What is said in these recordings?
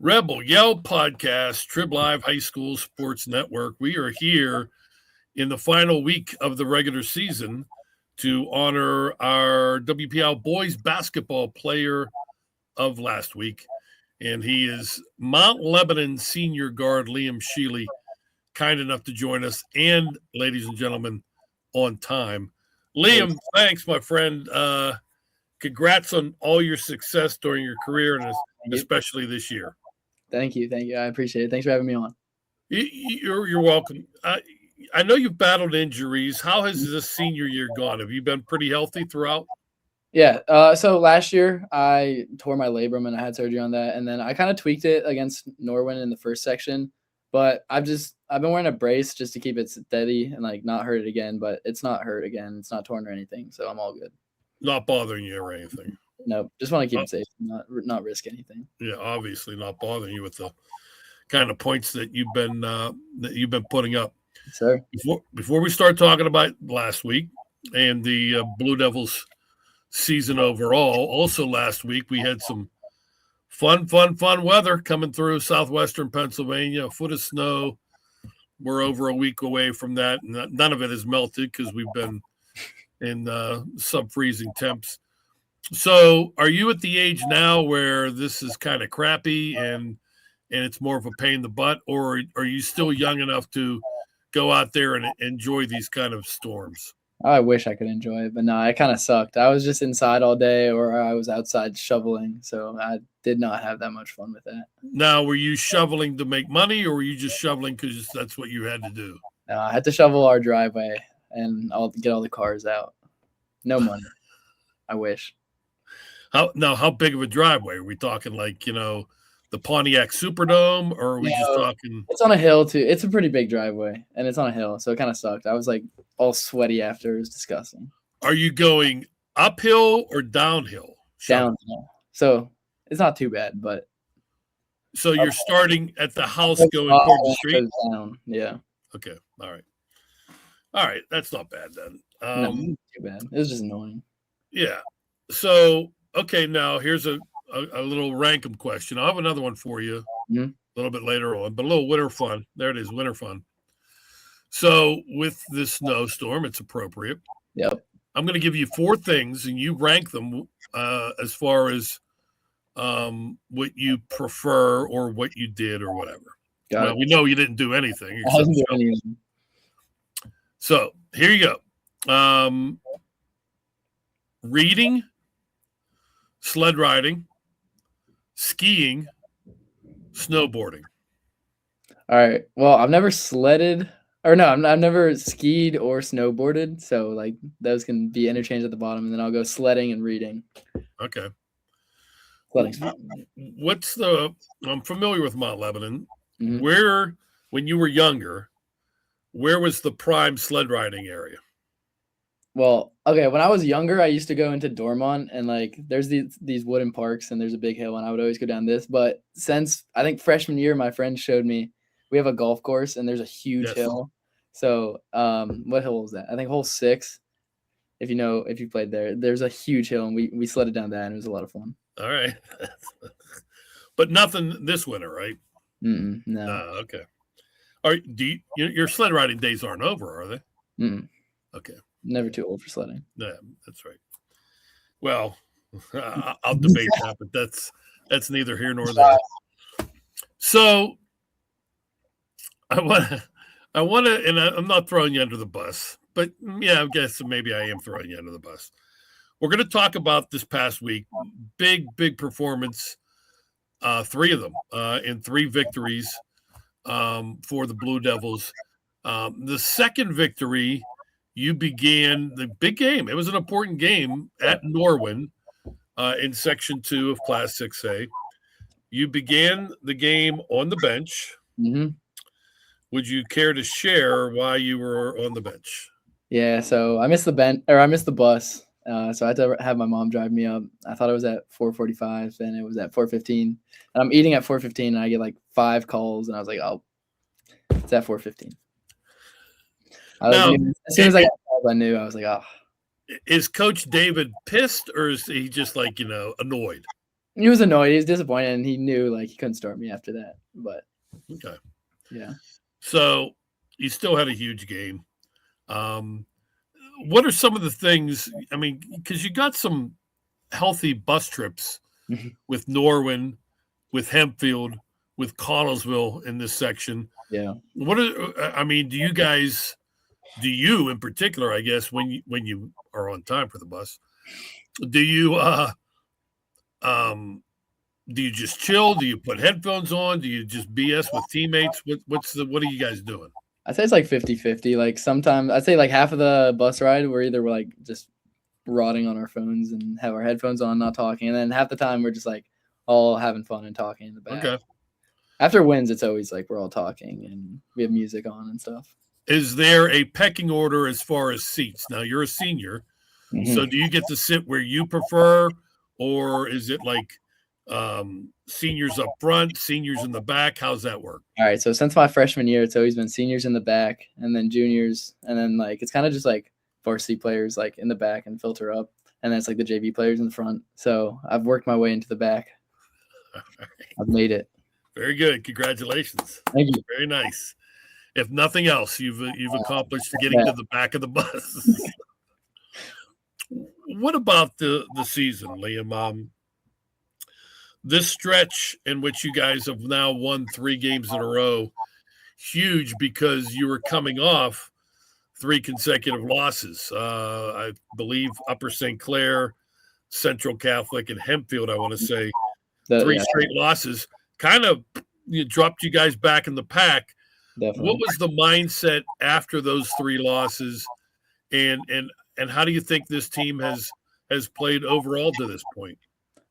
Rebel Yell Podcast, Trib Live High School Sports Network. We are here in the final week of the regular season to honor our WPIAL boys basketball player of last week. And he is Mount Lebanon senior guard Liam Sheely, kind enough to join us. And, ladies and gentlemen, on time. Liam, thanks, my friend. Congrats on all your success during your career, and especially this year. Thank you. I appreciate it. Thanks for having me on. You're welcome. I know you've battled injuries. How has this senior year gone? Have you been pretty healthy throughout? Yeah. So last year I tore my labrum and I had surgery on that, and then I kind of tweaked it against Norwin in the first section. But I've been wearing a brace just to keep it steady and like not hurt it again. But it's not hurt again. It's not torn or anything, so I'm all good. Not bothering you or anything? No, just want to keep it safe, not risk anything. Yeah, obviously not bothering you with the kind of points that you've been putting up. Sir. Before we start talking about last week and the Blue Devils season overall, also last week we had some fun weather coming through southwestern Pennsylvania. A foot of snow. We're over a week away from that, and none of it has melted because we've been in sub-freezing temps. So are you at the age now where this is kind of crappy and it's more of a pain in the butt, or are you still young enough to go out there and enjoy these kind of storms? I wish I could enjoy it, but no, it kind of sucked. I was just inside all day, or I was outside shoveling, so I did not have that much fun with that. Now, were you shoveling to make money, or were you just shoveling because that's what you had to do? No, I had to shovel our driveway, and I'll get all the cars out. No money. I wish. How big of a driveway? Are we talking like, the Pontiac Superdome, or are we just talking? It's on a hill too. It's a pretty big driveway, and it's on a hill, so it kind of sucked. I was like all sweaty after. It was disgusting. Are you going uphill or downhill? Downhill. So it's not too bad, but. So you're starting at the house going toward the street? Down. Yeah. Okay. All right. That's not bad then. No, not too bad. It was just annoying. Yeah. So, okay, now here's a little random question. I'll have another one for you a little bit later on, but a little winter fun. There it is, winter fun. So with this snowstorm, it's appropriate. Yep. I'm going to give you 4 things, and you rank them as far as what you prefer or what you did or whatever. We know you didn't do anything. So here you go. Reading, sled riding, skiing, snowboarding. All right. Well, I've never sledded, or no, I've never skied or snowboarded. So like those can be interchanged at the bottom, and then I'll go sledding and reading. Okay. Sledding's fun. I'm familiar with Mount Lebanon. Mm-hmm. Where, when you were younger, where was the prime sled riding area? Well, okay, when I was younger, I used to go into Dormont, and like there's these wooden parks, and there's a big hill, and I would always go down this. But since I think freshman year, my friend showed me we have a golf course, and there's a huge hill. So what hill was that? I think hole 6. If you played there, there's a huge hill, and we sledded down that, and it was a lot of fun. All right. But nothing this winter, right? No. Okay. All right. Your sled riding days aren't over, are they? Okay. Never too old for sledding. Yeah, that's right. Well, I'll debate that, but that's neither here nor there. So I want to, and I'm not throwing you under the bus, but yeah, I guess maybe I am throwing you under the bus. We're going to talk about this past week. Big performance. 3 of them in 3 victories for the Blue Devils. The second victory, you began the big game. It was an important game at Norwin in Section 2 of Class 6A. You began the game on the bench. Mm-hmm. Would you care to share why you were on the bench? Yeah, so I missed the bus. So I had to have my mom drive me up. I thought it was at 4:45, and it was at 4:15. And I'm eating at 4:15, and I get like 5 calls, and I was like, oh, it's at 4:15. As soon as I got calls, I knew. I was like, oh. Is Coach David pissed, or is he just like, annoyed? He was annoyed. He was disappointed, and he knew like he couldn't start me after that. But Okay. yeah. So you still had a huge game. What are some of the things? I mean, because you got some healthy bus trips with Norwin, with Hempfield, with Connellsville in this section. Yeah. What are I mean? Do you in particular? I guess when you are on time for the bus, do you um do you just chill? Do you put headphones on? Do you just BS with teammates? What are you guys doing? I'd say it's like 50-50. Like sometimes I'd say like half of the bus ride we're either like just rotting on our phones and have our headphones on, not talking, and then half the time we're just like all having fun and talking in the back. Okay. After wins, it's always like we're all talking and we have music on and stuff. Is there a pecking order as far as seats? Now you're a senior, so do you get to sit where you prefer, or is it like seniors up front, seniors in the back? How's that work? All right, so since my freshman year, it's always been seniors in the back, and then juniors, and then like it's kind of just like varsity players like in the back and filter up, and then it's like the JV players in the front. So I've worked my way into the back. I've made it. Very good. Congratulations. Thank you. Very nice. If nothing else, you've accomplished getting to the back of the bus. What about the season, Liam? This stretch in which you guys have now won 3 games in a row, huge because you were coming off 3 consecutive losses. I believe Upper St. Clair, Central Catholic, and Hempfield, I want to say, 3 straight losses. Kind of dropped you guys back in the pack. Definitely. What was the mindset after those 3 losses, and how do you think this team has played overall to this point?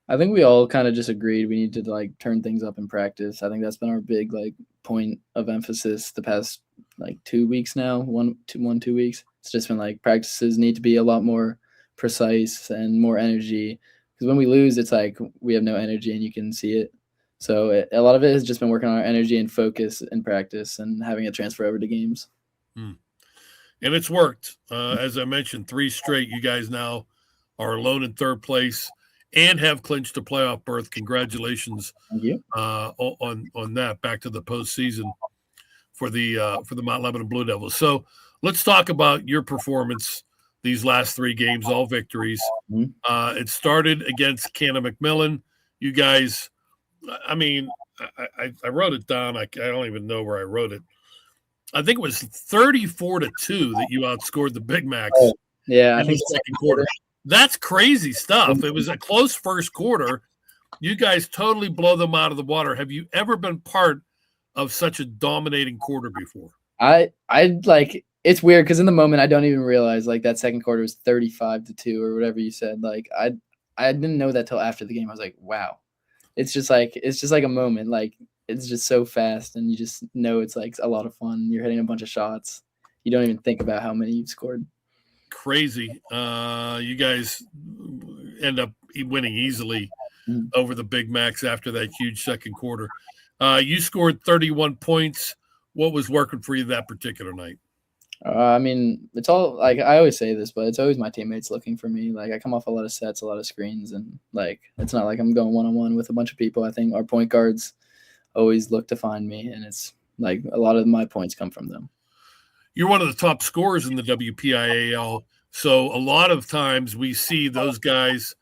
I think we all kind of just agreed we need to like turn things up in practice. I think that's been our big like point of emphasis the past like 2 weeks now. 2 weeks. It's just been like practices need to be a lot more precise and more energy, because when we lose, it's like we have no energy and you can see it. So a lot of it has just been working on our energy and focus in practice and having it transfer over to games. And it's worked. As I mentioned, 3 straight. You guys now are alone in 3rd place and have clinched a playoff berth. Congratulations on that. Back to the postseason for the Mount Lebanon Blue Devils. So let's talk about your performance these last 3 games, all victories. It started against Canna McMillan. You guys, I mean, I wrote it down. I don't even know where I wrote it. I think it was 34-2 that you outscored the Big Macs. Yeah, in the second quarter. That's crazy stuff. It was a close first quarter. You guys totally blow them out of the water. Have you ever been part of such a dominating quarter before? I like, it's weird because in the moment I don't even realize like that second quarter was 35-2 or whatever you said. Like I didn't know that till after the game. I was like, wow. It's just like a moment. Like it's just so fast and you just know it's like a lot of fun. You're hitting a bunch of shots. You don't even think about how many you've scored. Crazy. You guys end up winning easily over the Big Macs after that huge second quarter. You scored 31 points. What was working for you that particular night? I mean, it's all like I always say this, but it's always my teammates looking for me. Like I come off a lot of sets, a lot of screens, and like it's not like I'm going one-on-one with a bunch of people. I think our point guards always look to find me, and it's like a lot of my points come from them. You're one of the top scorers in the WPIAL, so a lot of times we see those guys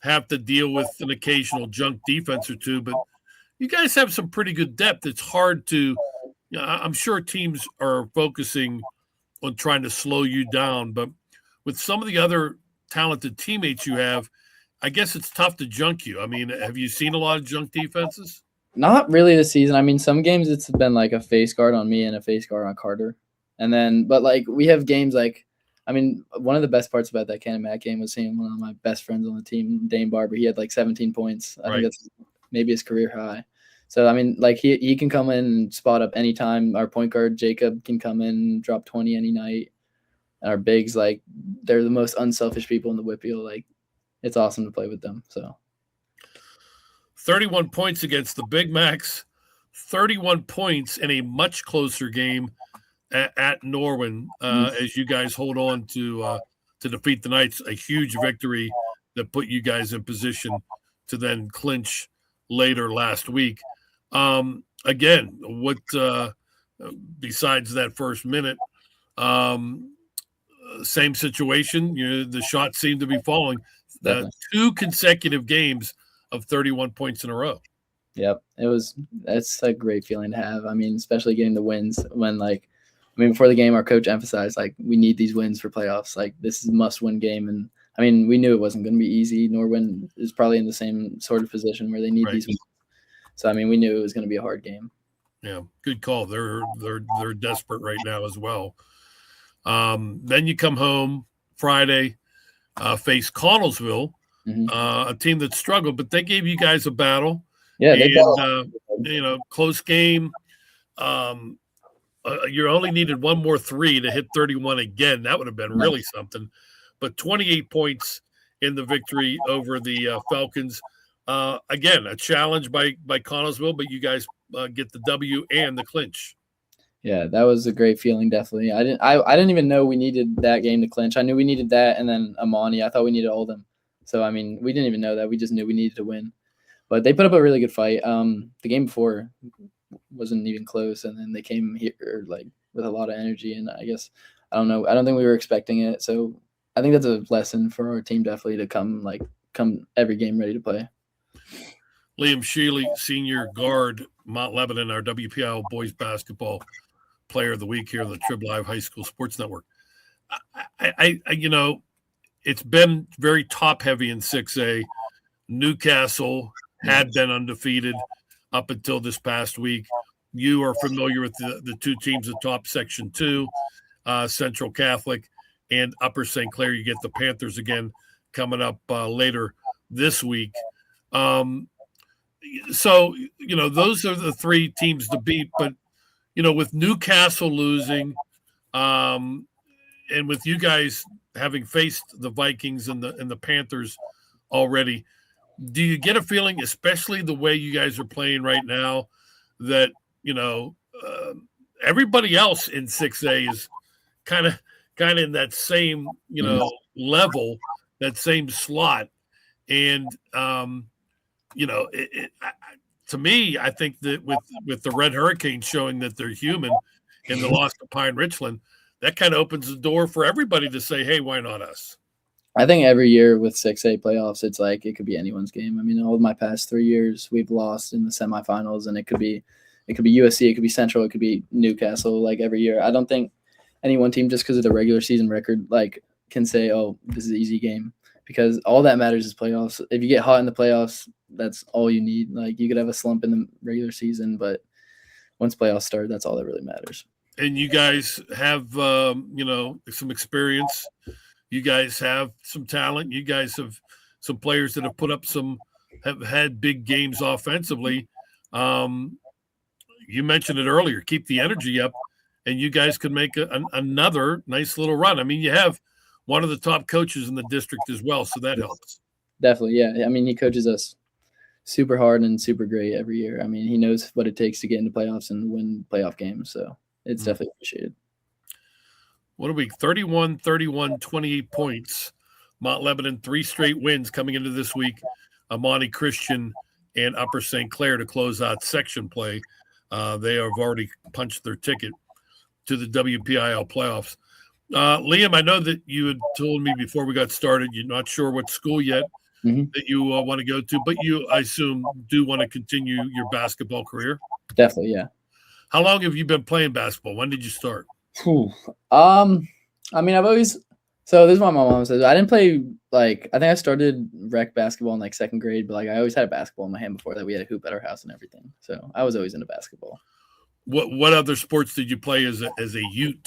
have to deal with an occasional junk defense or two, but you guys have some pretty good depth. It's hard to, I'm sure teams are focusing on trying to slow you down, but with some of the other talented teammates you have, I guess it's tough to junk you. I mean, have you seen a lot of junk defenses? Not really this season. I mean, some games it's been like a face guard on me and a face guard on Carter. And then, but like we have games like, I mean, one of the best parts about that Cannon Mac game was seeing one of my best friends on the team, Dane Barber. He had like 17 points. I think that's maybe his career high. So, I mean, like he can come in and spot up anytime. Our point guard, Jacob, can come in and drop 20 any night. And our bigs, like, they're the most unselfish people in the WPIAL. Like, it's awesome to play with them. So 31 points against the Big Macs, 31 points in a much closer game at Norwin as you guys hold on to defeat the Knights, a huge victory that put you guys in position to then clinch later last week. Again, what besides that first minute, same situation. The shots seem to be falling. 2 consecutive games of 31 points in a row. Yep, that's a great feeling to have. I mean, especially getting the wins when before the game, our coach emphasized we need these wins for playoffs. This is a must-win game, and I mean, we knew it wasn't going to be easy. Norwin is probably in the same sort of position where they need these wins. So I mean, we knew it was going to be a hard game. Yeah, good call. They're desperate right now as well. Then you come home Friday, face Connellsville, a team that struggled, but they gave you guys a battle. Yeah, close game. You only needed one more 3 to hit 31 again. That would have been really something. But 28 points in the victory over the Falcons. Again, a challenge by Connellsville, but you guys get the W and the clinch. Yeah, that was a great feeling. Definitely. I didn't even know we needed that game to clinch. I knew we needed that, and then Amani. I thought we needed all of them. So I mean, we didn't even know that. We just knew we needed to win. But they put up a really good fight. The game before wasn't even close, and then they came here with a lot of energy. And I guess I don't know. I don't think we were expecting it. So I think that's a lesson for our team definitely to come every game ready to play. Liam Shealy, senior guard, Mount Lebanon, our WPIAL boys basketball player of the week here on the Trib Live High School Sports Network. It's been very top heavy in 6A. Newcastle had been undefeated up until this past week. You are familiar with the 2 teams atop Section 2, Central Catholic and Upper St. Clair. You get the Panthers again coming up later this week. So, those are the 3 teams to beat. But, with Newcastle losing and with you guys having faced the Vikings and the Panthers already, do you get a feeling, especially the way you guys are playing right now, that, everybody else in 6A is kind of in that same, level, that same slot. And, to me, I think that with the Red Hurricanes showing that they're human in the loss to Pine Richland, that kind of opens the door for everybody to say, hey, why not us? I think every year with 6A playoffs, it's it could be anyone's game. I mean, all of my past 3 years, we've lost in the semifinals, and it could be USC, it could be Central, it could be Newcastle. Every year, I don't think any one team, just because of the regular season record, can say, oh, this is an easy game, because all that matters is playoffs. If you get hot in the playoffs, that's all you need. You could have a slump in the regular season, but once playoffs start, that's all that really matters. And you guys have, some experience. You guys have some talent. You guys have some players that have had big games offensively. You mentioned it earlier, keep the energy up, and you guys could make another nice little run. I mean, you have one of the top coaches in the district as well, so that helps. Definitely, yeah. I mean, he coaches us super hard and super great every year. I mean, he knows what it takes to get into playoffs and win playoff games, so it's definitely appreciated. What a week, 31, 28 points. Mount Lebanon, 3 straight wins coming into this week. Amani Christian and Upper St. Clair to close out section play. They have already punched their ticket to the WPIAL playoffs. Liam, I know that you had told me before we got started you're not sure what school yet that you want to go to, but you, I assume, do want to continue your basketball career? Definitely, yeah. How long have you been playing basketball? When did you start? I mean, I've always – so this is what my mom says. I didn't play I think I started rec basketball in 2nd grade, but I always had a basketball in my hand before that. We had a hoop at our house and everything. So I was always into basketball. What other sports did you play as a youth?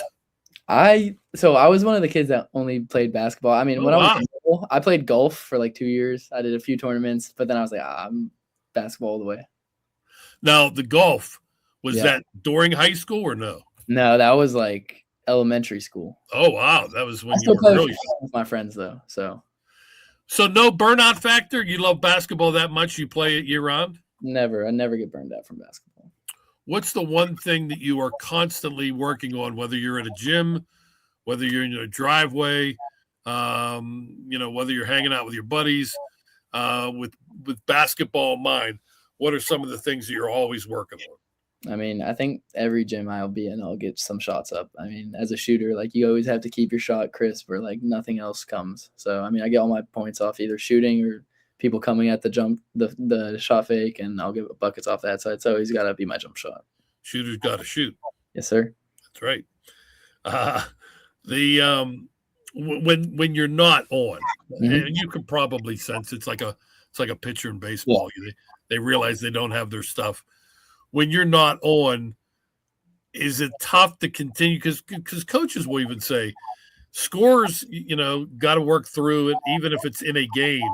I was one of the kids that only played basketball. I mean, when I was little, I played golf for 2 years. I did a few tournaments, but then I was I'm basketball all the way. Now, the golf, was that during high school or no? No, that was elementary school. Oh, wow. That was when you were really with my friends, though. So no burnout factor? You love basketball that much you play it year-round? Never. I never get burned out from basketball. What's the one thing that you are constantly working on, whether you're at a gym, whether you're in your driveway, whether you're hanging out with your buddies? with basketball in mind, what are some of the things that you're always working on? I mean, I think every gym I'll be in, I'll get some shots up. I mean, as a shooter, like you always have to keep your shot crisp or like nothing else comes. So, I mean, I get all my points off either shooting or people coming at the shot fake, and I'll get buckets off that. So it's always got to be my jump shot. Shooters got to shoot. Yes, sir. That's right. When you're not on, and you can probably sense it's like a pitcher in baseball. Yeah. They realize they don't have their stuff. When you're not on, is it tough to continue? Because coaches will even say, scorers, got to work through it, even if it's in a game.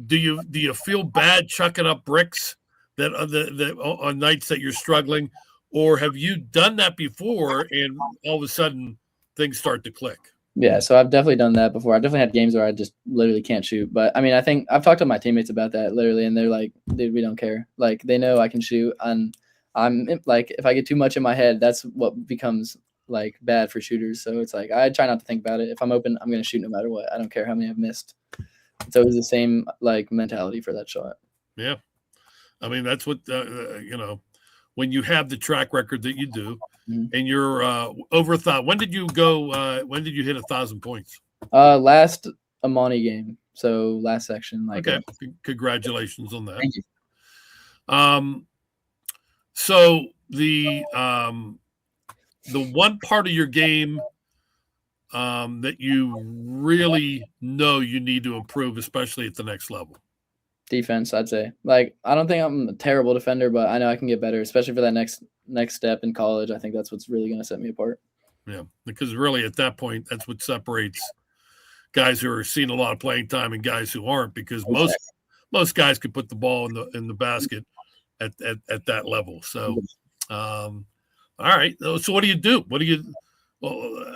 Do you feel bad chucking up bricks that on nights that you're struggling, or have you done that before and all of a sudden things start to click? Yeah, so I've definitely done that before. I definitely had games where I just literally can't shoot. But I mean, I think I've talked to my teammates about that literally, and they're like, dude, we don't care. Like, they know I can shoot. And I'm like, if I get too much in my head, that's what becomes like bad for shooters. So it's like, I try not to think about it. If I'm open, I'm going to shoot no matter what. I don't care how many I've missed. It's always the same like mentality for that shot. Yeah. I mean, that's what, when you have the track record that you do, and you're over 1,000. When did you go? When did you hit 1,000 points? Last Amani game. So last section. Okay. Congratulations on that. Thank you. So the one part of your game that you really know you need to improve, especially at the next level. Defense, I'd say. Like, I don't think I'm a terrible defender, but I know I can get better, especially for that next step in college. I think that's what's really going to set me apart. Yeah, because really at that point, that's what separates guys who are seeing a lot of playing time and guys who aren't, because most guys can put the ball in the basket at that level. So, all right. So what do you do? Well,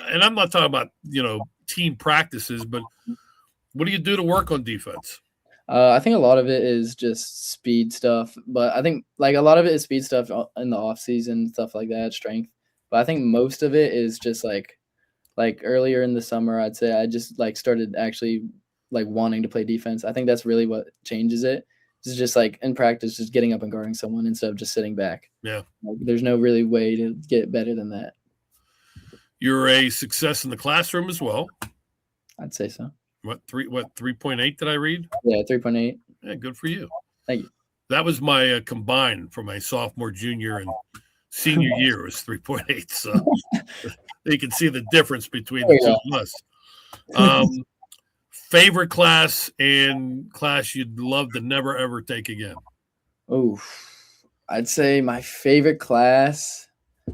and I'm not talking about, team practices, but what do you do to work on defense? I think a lot of it is just speed stuff, but I think like a lot of it is speed stuff in the off season, stuff like that, strength. But I think most of it is just like earlier in the summer, I'd say I just like started actually like wanting to play defense. I think that's really what changes it. It's just like in practice, just getting up and guarding someone instead of just sitting back. Yeah. Like, there's no really way to get better than that. You're a success in the classroom as well. I'd say so. What 3.8 did I read? Yeah, 3.8. Yeah, good for you. Thank you. That was my combined for my sophomore, junior, and senior year was 3.8. So you can see the difference between the two of us. Favorite class and class you'd love to never ever take again? Oh, I'd say my favorite class.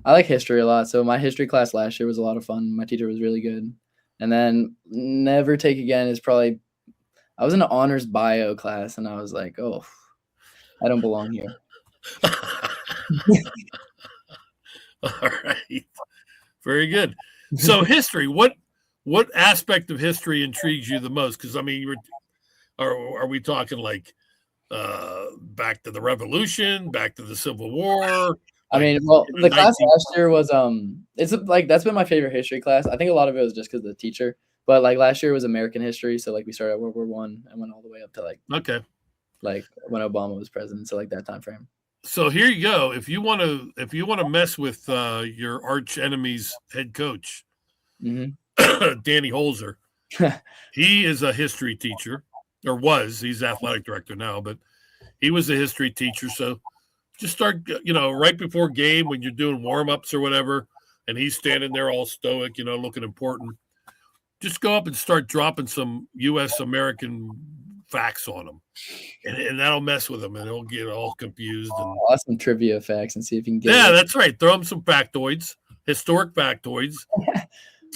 I like history a lot. So my history class last year was a lot of fun. My teacher was really good. And then never take again is probably, I was in an honors bio class and I was like, oh, I don't belong here. All right. Very good. So history, what aspect of history intrigues you the most? Because, I mean, are we talking like back to the Revolution, back to the Civil War? I mean, well, the class last year was it's like that's been my favorite history class. I think a lot of it was just because of the teacher, but like last year was American history, so like we started at World War I and went all the way up to like when Obama was president, so like that time frame. So here you go. If you want to mess with your arch enemy's head coach, Danny Holzer, he is a history teacher, or was. He's athletic director now, but he was a history teacher, so. Just start, right before game when you're doing warm-ups or whatever, and he's standing there all stoic, looking important. Just go up and start dropping some U.S. American facts on him, and that'll mess with him, and he'll get all confused. And I'll ask some trivia facts and see if you can get it. That's right. Throw him some factoids, historic factoids,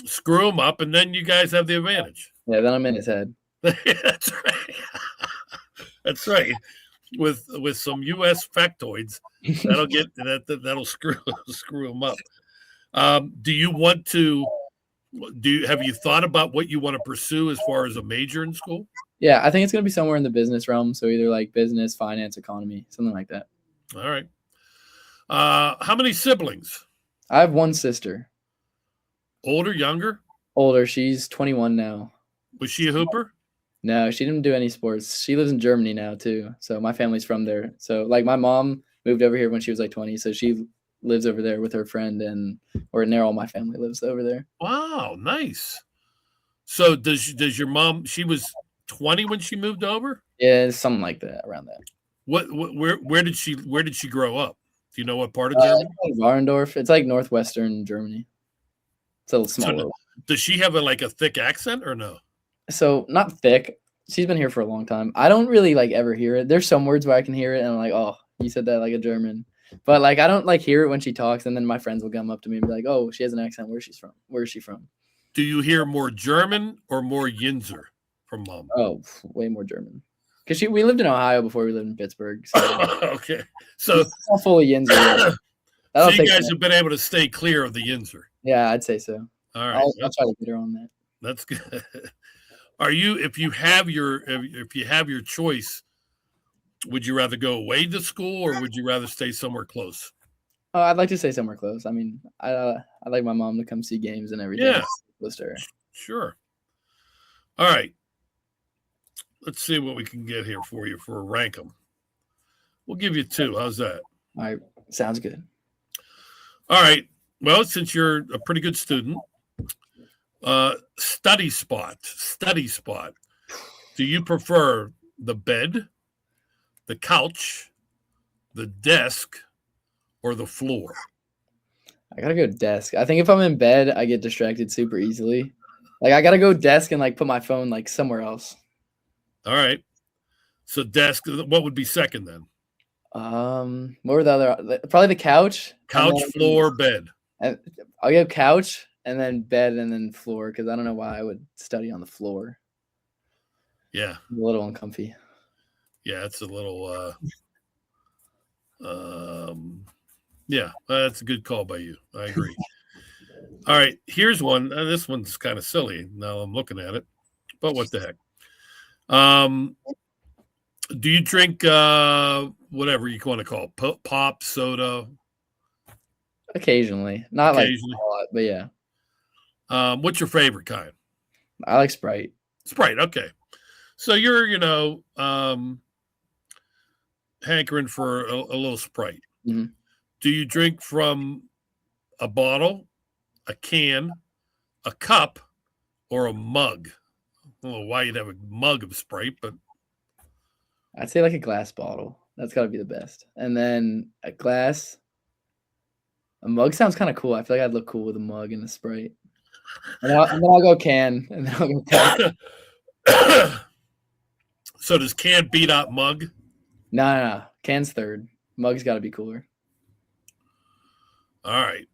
screw him up, and then you guys have the advantage. Yeah, then I'm in his head. That's right. That's right. With some U.S. factoids, that'll screw them up. Do you want to? Have you thought about what you want to pursue as far as a major in school? Yeah, I think it's going to be somewhere in the business realm. So either like business, finance, economy, something like that. All right. How many siblings? I have one sister. Older, younger? Older. She's 21 now. Was she a hooper? No, she didn't do any sports. She lives in Germany now too. So my family's from there. So like my mom moved over here when she was like 20. So she lives over there with her friend or near all my family lives over there. Wow, nice. So does your mom? She was 20 when she moved over. Yeah, something like that around that. Where did she grow up? Do you know what part of Germany? It's like Warendorf. It's like northwestern Germany. It's a So small. does she have a thick accent or no? So not thick. She's been here for a long time. I don't really like ever hear it. There's some words where I can hear it and I'm like, oh, you said that like a German. But like I don't like hear it when she talks, and then my friends will come up to me and be like, oh, she has an accent. Where's she from? Where is she from? Do you hear more German or more Yinzer from mom? Oh, way more German. Because we lived in Ohio before we lived in Pittsburgh. So Okay. So not fully Yinzer. so you guys have been able to stay clear of the Yinzer. Yeah, I'd say so. All right. I'll try to get her on that. That's good. Are you if you have your choice, would you rather go away to school or would you rather stay somewhere close? Oh, I'd like to stay somewhere close. I mean, I like my mom to come see games and everything. Yeah. Close to her. Sure. All right. Let's see what we can get here for you for a rank them. We'll give you 2. How's that? All right. Sounds good. All right. Well, since you're a pretty good student, study spot. Do you prefer the bed, the couch, the desk, or the floor? I gotta go desk. I think if I'm in bed, I get distracted super easily. Like I gotta go desk and like put my phone like somewhere else. All right. So desk. What would be second then? What were the other? Probably the couch. Couch, floor, bed. And I'll go couch and then bed and then floor because I don't know why I would study on the floor. Yeah. A little uncomfy. Yeah, it's a little. Yeah, that's a good call by you. I agree. All right, here's one. This one's kind of silly. Now I'm looking at it, but what the heck? Do you drink whatever you want to call it, pop, soda? Occasionally, not Occasionally. like a lot, but yeah. What's your favorite kind? I like Sprite. Sprite. Okay, so you're hankering for a little Sprite. Mm-hmm. Do you drink from a bottle, a can, a cup, or a mug? I don't know why you'd have a mug of Sprite, but I'd say like a glass bottle. That's got to be the best. And then a glass. A mug sounds kind of cool. I feel like I'd look cool with a mug and a Sprite. And then I'll go can. And then I'll go can. So does can beat out mug? No. Can's third. Mug's got to be cooler. All right.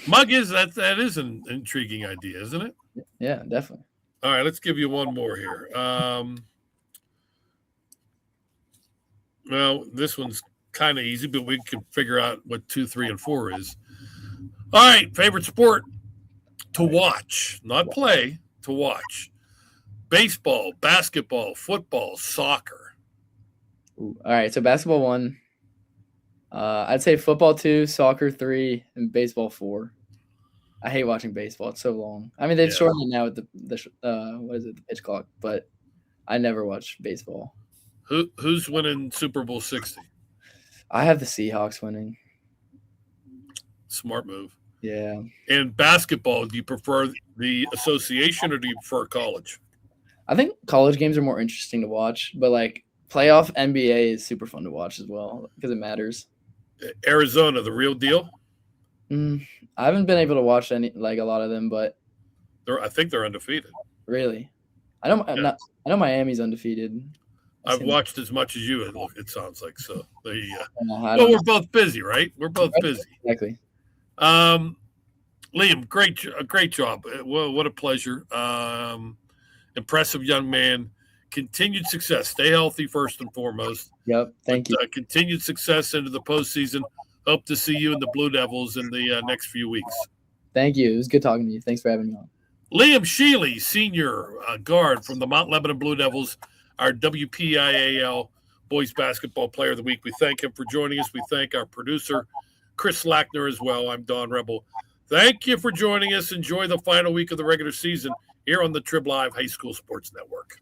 Mug is that is an intriguing idea, isn't it? Yeah, definitely. All right, let's give you one more here. Well, this one's kind of easy, but we can figure out what 2, 3, and 4 is. All right, favorite sport to watch, not play, to watch. Baseball, basketball, football, soccer. Ooh, all right, so basketball 1. I'd say football 2, soccer 3, and baseball 4. I hate watching baseball. It's so long. I mean, they've shortened it now with the pitch clock, but I never watch baseball. Who's winning Super Bowl 60? I have the Seahawks winning. Smart move. Yeah. And basketball, do you prefer the association or do you prefer college? I think college games are more interesting to watch, but like playoff NBA is super fun to watch as well because it matters. Arizona, the real deal? I haven't been able to watch a lot of them, but I think they're undefeated. Really? I know Miami's undefeated. I've watched as much as you. It sounds like so. There you go. Well, we're both busy, right? We're both busy. Exactly. Liam, great job. What a pleasure. Impressive young man. Continued success. Stay healthy first and foremost. Yep. Thank you. Continued success into the postseason. Hope to see you in the Blue Devils in the next few weeks. Thank you. It was good talking to you. Thanks for having me on. Liam Sheely, senior guard from the Mount Lebanon Blue Devils, our WPIAL Boys Basketball Player of the Week. We thank him for joining us. We thank our producer, Chris Lackner, as well. I'm Don Rebel. Thank you for joining us. Enjoy the final week of the regular season here on the Trib Live High School Sports Network.